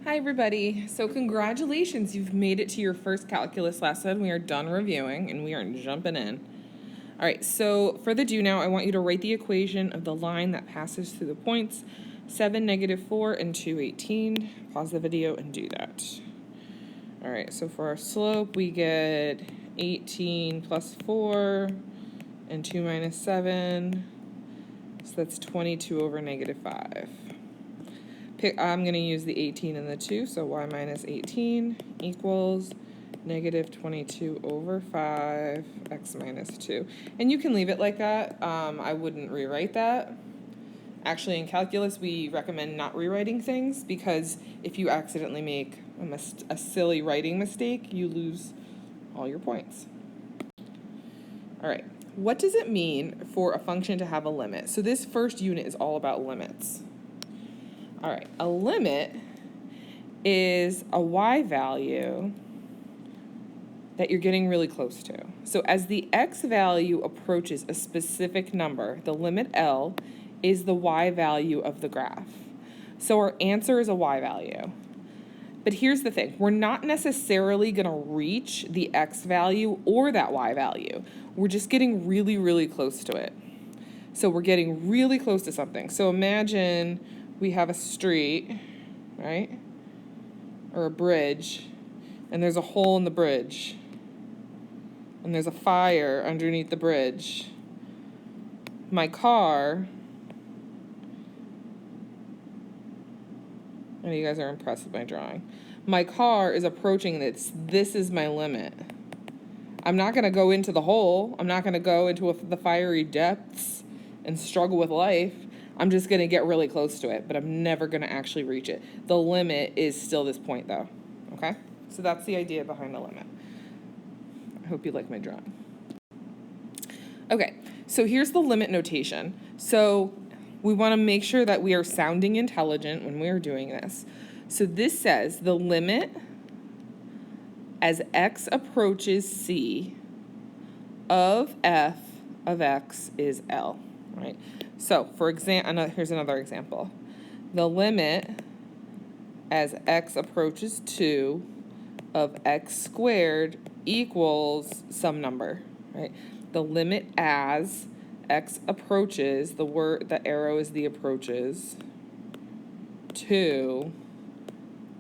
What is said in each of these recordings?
Hi everybody. So congratulations, you've made it to your first calculus lesson. We are done reviewing and we are jumping in. All right, so for the do now, I want you to write the equation of the line that passes through the points 7, -4, and 2, 18. Pause the video and do that. All right, so for our slope, we get 18 plus 4 and 2 minus 7. So that's 22 over -5. I'm going to use the 18 and the 2, so y minus 18 equals -22 over 5, x minus 2. And you can leave it like that. I wouldn't rewrite that. Actually, in calculus, we recommend not rewriting things because if you accidentally make a silly writing mistake, you lose all your points. All right, what does it mean for a function to have a limit? So this first unit is all about limits. All right, a limit is a y value that you're getting really close to. So as the x value approaches a specific number, the limit L is the y value of the graph. So our answer is a y value. But here's the thing, we're not necessarily going to reach the x value or that y value. We're just getting really, really close to it. So we're getting really close to something. So imagine we have a street, right? Or a bridge, and there's a hole in the bridge. And there's a fire underneath the bridge. My car, oh, you guys are impressed with my drawing. My car is approaching this. This is my limit. I'm not going to go into the hole. I'm not going to go into the fiery depths and struggle with life. I'm just going to get really close to it, but I'm never going to actually reach it. The limit is still this point, though. Okay? So that's the idea behind the limit. I hope you like my drawing. Okay, so here's the limit notation. So we want to make sure that we are sounding intelligent when we are doing this. So this says the limit as x approaches c of f of x is L, right? So for example, here's another example. The limit as x approaches 2 of x squared equals some number, right? The limit as x approaches, the arrow is the approaches, 2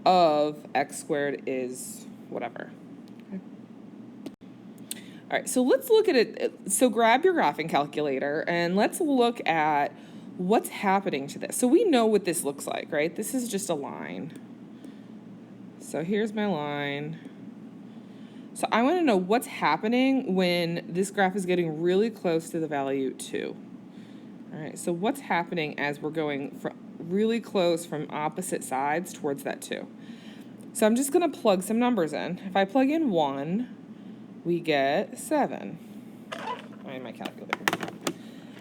of x squared is whatever. Okay. All right, so let's look at it. So grab your graphing calculator and let's look at what's happening to this. So we know what this looks like, right? This is just a line. So here's my line. So I want to know what's happening when this graph is getting really close to the value 2. All right, so what's happening as we're going really close from opposite sides towards that 2? So I'm just going to plug some numbers in. If I plug in 1, we get 7. I need my calculator.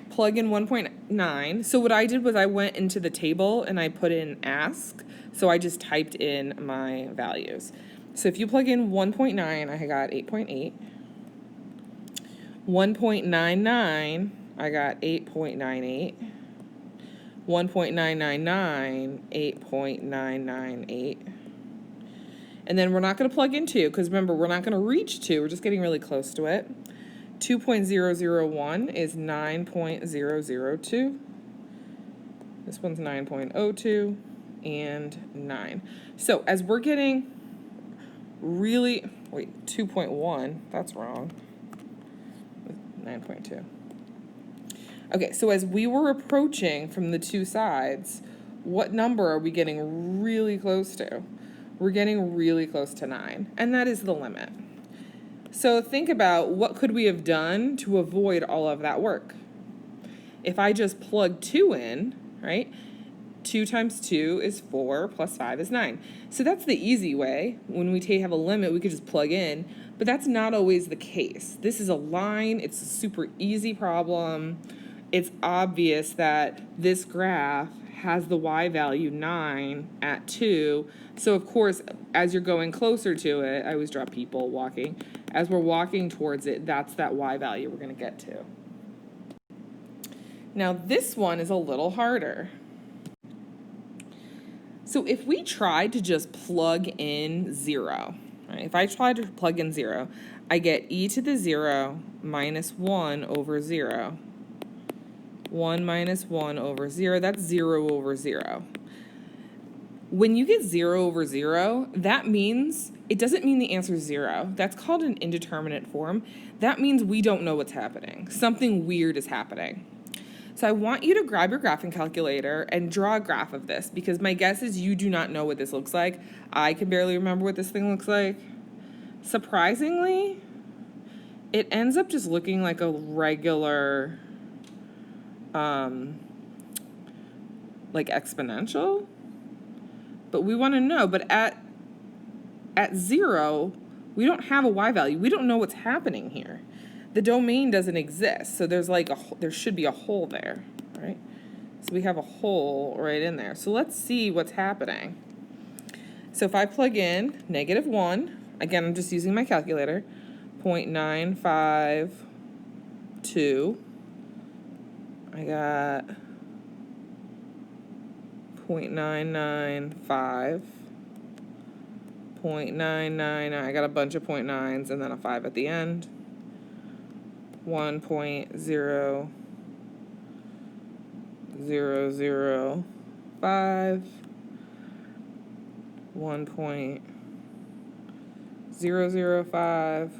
Plug in 1.9. So what I did was I went into the table and I put in ask. So I just typed in my values. So if you plug in 1.9, I got 8.8. 1.99, I got 8.98. 1.999, 8.998. And then we're not going to plug in 2, because remember, we're not going to reach 2. We're just getting really close to it. 2.001 is 9.002. This one's 9.02 and 9. So as we're getting really, 2.1, that's wrong. 9.2. Okay, so as we were approaching from the two sides, what number are we getting really close to? We're getting really close to 9, and that is the limit. So think about what could we have done to avoid all of that work. If I just plug 2 in, right? 2 times 2 is 4 plus 5 is 9. So that's the easy way. When we have a limit, we could just plug in, but that's not always the case. This is a line. It's a super easy problem. It's obvious that this graph has the y value 9 at 2. So of course, as you're going closer to it, I always draw people walking. As we're walking towards it, that's that y value we're going to get to. Now this one is a little harder. So if we tried to just plug in 0, right? If I tried to plug in 0, I get e to the 0 minus 1 over 0. 1 minus 1 over 0, that's 0 over 0. When you get 0 over 0, that means, it doesn't mean the answer is 0. That's called an indeterminate form. That means we don't know what's happening. Something weird is happening. So I want you to grab your graphing calculator and draw a graph of this, because my guess is you do not know what this looks like. I can barely remember what this thing looks like. Surprisingly, it ends up just looking like a regular, like exponential. But we want to know, but at 0, we don't have a y value. We don't know what's happening here. The domain doesn't exist, so there's like there should be a hole there, right? So we have a hole right in there. So let's see what's happening. So if I plug in -1, again, I'm just using my calculator, 0.952, I got 0.995, 0.99, I got a bunch of 0.9s and then a 5 at the end. 1.0005, 1.005,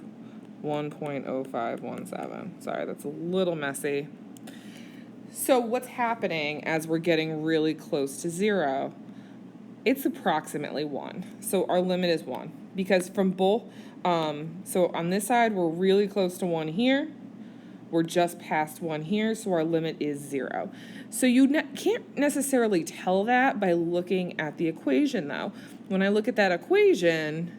1.0517. Sorry, that's a little messy. So what's happening as we're getting really close to 0? It's approximately 1. So our limit is 1. Because from both, so on this side, we're really close to 1 here. We're just past 1 here, so our limit is 0. So you can't necessarily tell that by looking at the equation, though. When I look at that equation,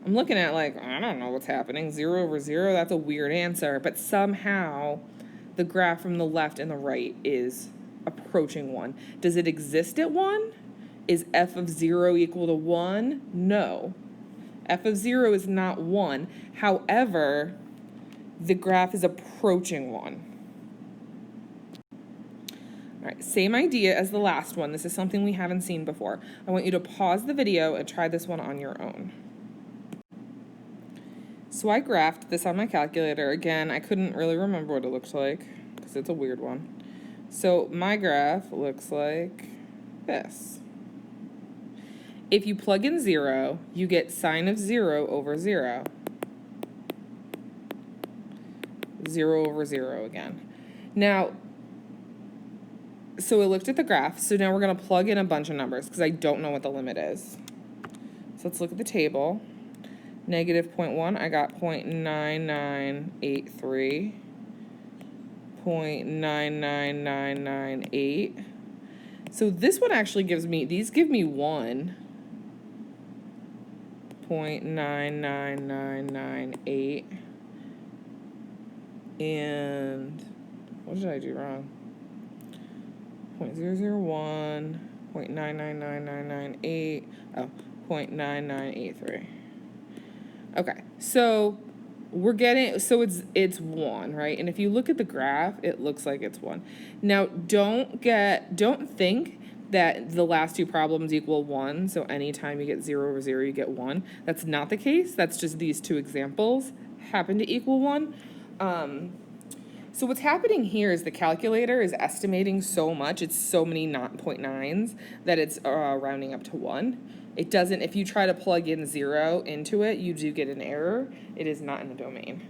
I'm looking at like, I don't know what's happening. 0 over 0, that's a weird answer. But somehow the graph from the left and the right is approaching 1. Does it exist at 1? Is f of 0 equal to 1? No. F of 0 is not 1. However, the graph is approaching 1. All right, same idea as the last one. This is something we haven't seen before. I want you to pause the video and try this one on your own. So I graphed this on my calculator. Again, I couldn't really remember what it looks like because it's a weird one. So my graph looks like this. If you plug in 0, you get sine of 0 over 0. 0 over 0 again. Now, so I looked at the graph, so now we're going to plug in a bunch of numbers because I don't know what the limit is. So let's look at the table. -0.1, I got 0.99838, 0.99998. So this one actually gives me, these give me 1. 0.99998. And what did I do wrong? 0.001, 0.999998, oh, 0.9983. Okay, so we're getting, so it's 1, right? And if you look at the graph, it looks like it's 1. Now, don't think that the last two problems equal 1, so anytime you get 0 over 0, you get 1. That's not the case. That's just these two examples happen to equal 1. So what's happening here is the calculator is estimating so much, it's so many 0.9s, that it's rounding up to 1. It doesn't, if you try to plug in 0 into it, you do get an error. It is not in the domain.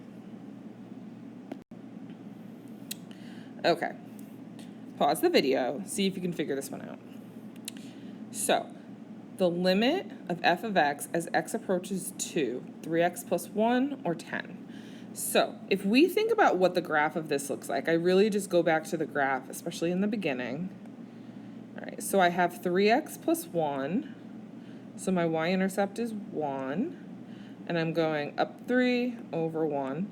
Okay, pause the video, see if you can figure this one out. So, the limit of f of x as x approaches 2, 3x plus 1 or 10. So, if we think about what the graph of this looks like, I really just go back to the graph, especially in the beginning. All right, so I have 3x plus 1, so my y-intercept is 1, and I'm going up 3 over 1,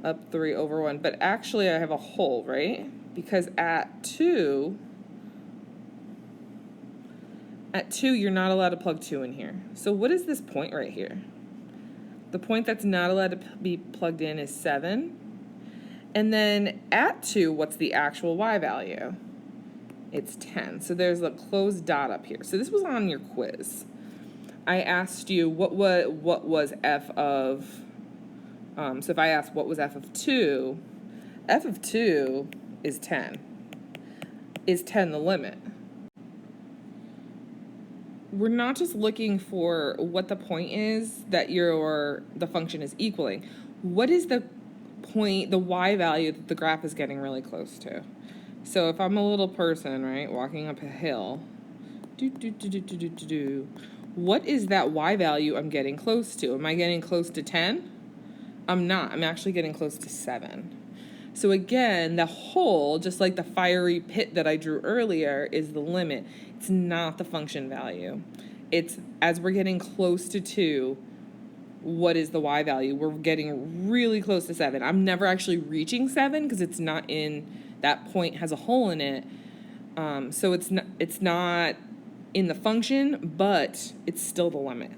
up 3 over 1, but actually I have a hole, right? Because at 2, you're not allowed to plug 2 in here. So what is this point right here? The point that's not allowed to be plugged in is 7. And then at 2, what's the actual y value? it's 10. So there's a closed dot up here. So this was on your quiz. I asked you what was f of, so if I asked what was f of 2 is 10. Is 10 the limit? We're not just looking for what the point is that the function is equaling. What is the point, the y value that the graph is getting really close to? So if I'm a little person, right, walking up a hill, what is that y value I'm getting close to? Am I getting close to 10? I'm not. I'm actually getting close to 7. So again, the hole, just like the fiery pit that I drew earlier, is the limit. It's not the function value. It's as we're getting close to 2, what is the y value? We're getting really close to 7. I'm never actually reaching 7 because it's not in, that point has a hole in it. So it's not in the function, but it's still the limit.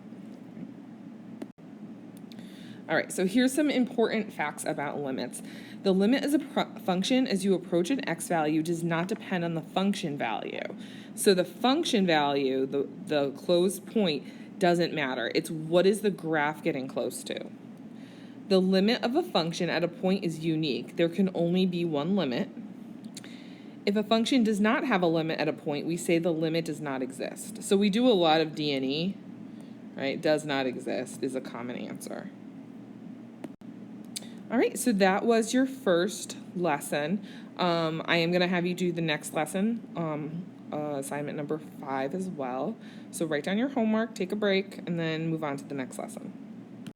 All right, so here's some important facts about limits. The limit as a function as you approach an x value does not depend on the function value. So the function value, the closed point, doesn't matter. It's what is the graph getting close to. The limit of a function at a point is unique. There can only be one limit. If a function does not have a limit at a point, we say the limit does not exist. So we do a lot of D&E, right? Does not exist is a common answer. All right, so that was your first lesson. I am going to have you do the next lesson, assignment number 5 as well. So write down your homework, take a break, and then move on to the next lesson.